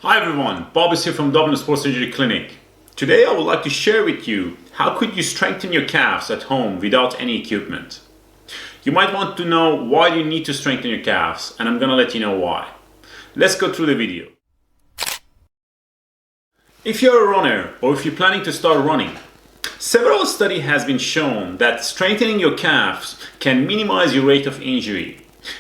Hi everyone, Bob is here from Dublin Sports Injury Clinic. Today I would like to share with you how could you strengthen your calves at home without any equipment. You might want to know why you need to strengthen your calves, and I'm gonna let you know why. Let's go through the video. If you're a runner or if you're planning to start running, several studies has been shown that strengthening your calves can minimize your rate of injury.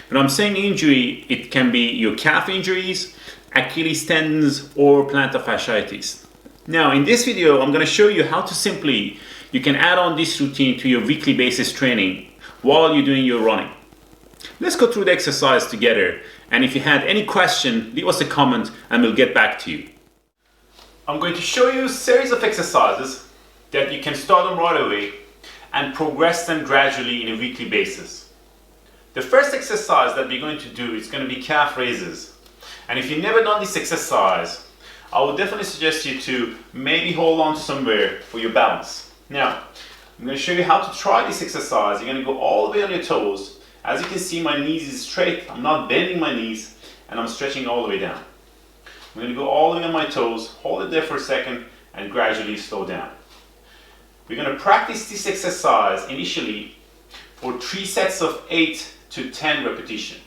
When I'm saying injury, it can be your calf injuries, Achilles tendons, or plantar fasciitis. Now in this video I'm going to show you how to you can add on this routine to your weekly basis training while you're doing your running. Let's go through the exercise together, and if you had any question, leave us a comment and we'll get back to you. I'm going to show you a series of exercises that you can start them right away and progress them gradually in a weekly basis. The first exercise that we're going to do is going to be calf raises. And if you've never done this exercise, I would definitely suggest you to maybe hold on to somewhere for your balance. Now, I'm going to show you how to try this exercise. You're going to go all the way on your toes. As you can see, my knees is straight. I'm not bending my knees, and I'm stretching all the way down. I'm going to go all the way on my toes, hold it there for a second, and gradually slow down. We're going to practice this exercise initially for 3 sets of 8 to 10 repetitions.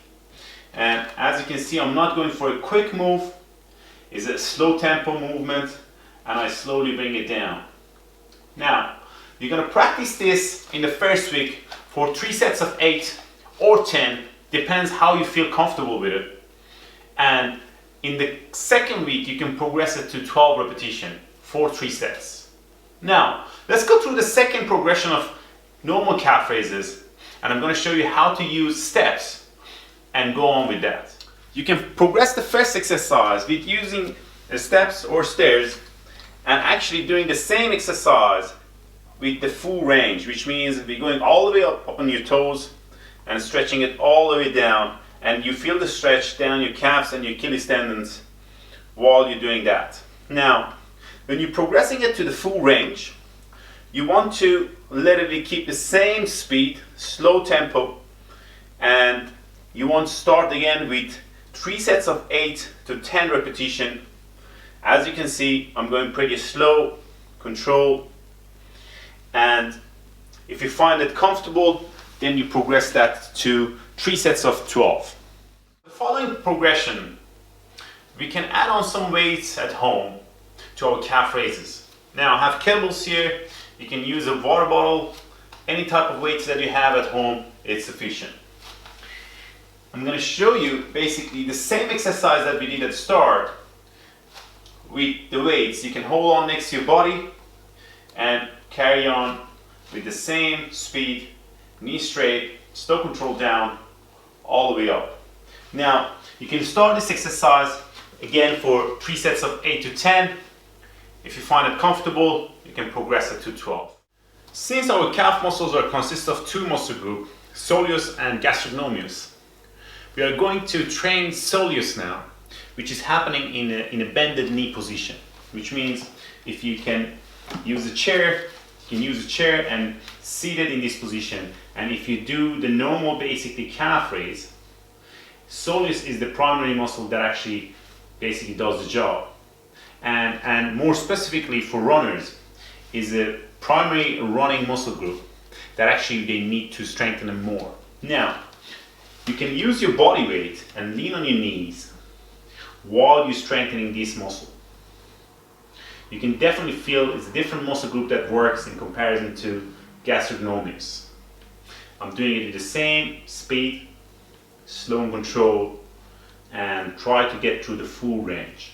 And as you can see, I'm not going for a quick move. It's a slow tempo movement, and I slowly bring it down. Now, you're going to practice this in the first week for 3 sets of 8 or 10, depends how you feel comfortable with it. And in the second week, you can progress it to 12 repetitions for 3 sets. Now, let's go through the second progression of normal calf raises, and I'm going to show you how to use steps and go on with that. You can progress the first exercise with using steps or stairs and actually doing the same exercise with the full range, which means we're going all the way up on your toes and stretching it all the way down, and you feel the stretch down your calves and your Achilles tendons while you're doing that. Now, when you're progressing it to the full range, you want to literally keep the same speed, slow tempo, and you want to start again with 3 sets of 8 to 10 repetitions. As you can see, I'm going pretty slow, control, and if you find it comfortable, then you progress that to 3 sets of 12. The following progression, we can add on some weights at home to our calf raises. Now I have kettlebells here. You can use a water bottle, any type of weights that you have at home, it's sufficient. I'm going to show you basically the same exercise that we did at the start with the weights. You can hold on next to your body and carry on with the same speed, knee straight, slow control down, all the way up. Now, you can start this exercise again for 3 sets of 8 to 10. If you find it comfortable, you can progress it to 12. Since our calf muscles consist of 2 muscle groups, soleus and gastrocnemius, we are going to train soleus now, which is happening in a bended knee position, which means if you can use a chair, you can use a chair and seat it in this position. And if you do the normal basically calf raise, soleus is the primary muscle that actually basically does the job. And more specifically for runners, is a primary running muscle group that actually they need to strengthen them more. Now, you can use your body weight and lean on your knees while you're strengthening this muscle. You can definitely feel it's a different muscle group that works in comparison to gastrocnemius. I'm doing it with the same speed, slow and control, and try to get through the full range.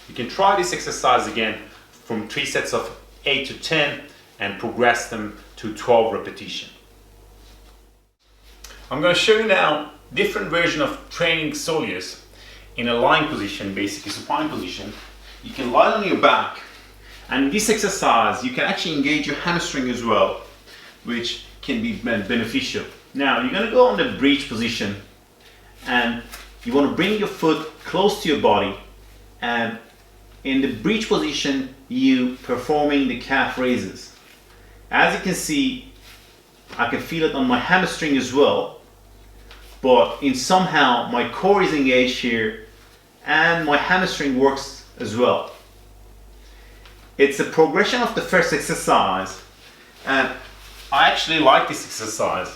You can try this exercise again from 3 sets of 8 to 10 and progress them to 12 repetitions. I'm going to show you now different version of training soleus in a lying position, basically supine position. You can lie on your back, and in this exercise you can actually engage your hamstring as well, which can be beneficial. Now you're going to go on the breech position, and you want to bring your foot close to your body, and in the breech position you performing the calf raises. As you can see, I can feel it on my hamstring as well, but in somehow my core is engaged here and my hamstring works as well. It's a progression of the first exercise, and I actually like this exercise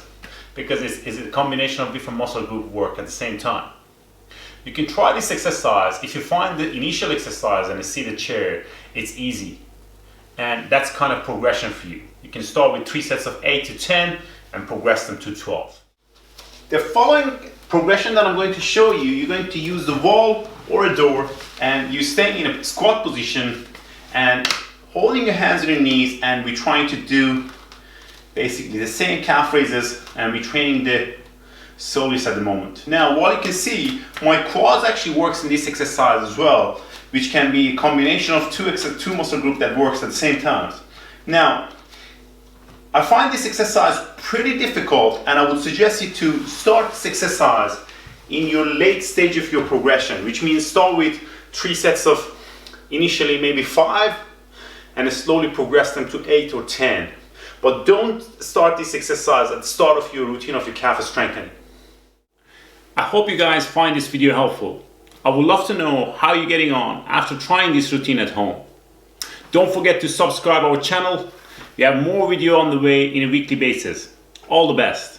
because it's a combination of different muscle group work at the same time. You can try this exercise. If you find the initial exercise and you see the chair, it's easy. And that's kind of progression for you. You can start with 3 sets of 8 to 10 and progress them to 12. The following progression that I'm going to show you, you're going to use the wall or a door, and you stay in a squat position and holding your hands on your knees, and we're trying to do basically the same calf raises, and we're training the soleus at the moment. Now, what you can see, my quads actually works in this exercise as well, which can be a combination of two muscle group that works at the same time. Now, I find this exercise pretty difficult, and I would suggest you to start this exercise in your late stage of your progression, which means start with 3 sets of initially maybe 5, and slowly progress them to 8 or 10. But don't start this exercise at the start of your routine of your calf strengthening. I hope you guys find this video helpful. I would love to know how you're getting on after trying this routine at home. Don't forget to subscribe our channel. We have more video on the way in a weekly basis. All the best.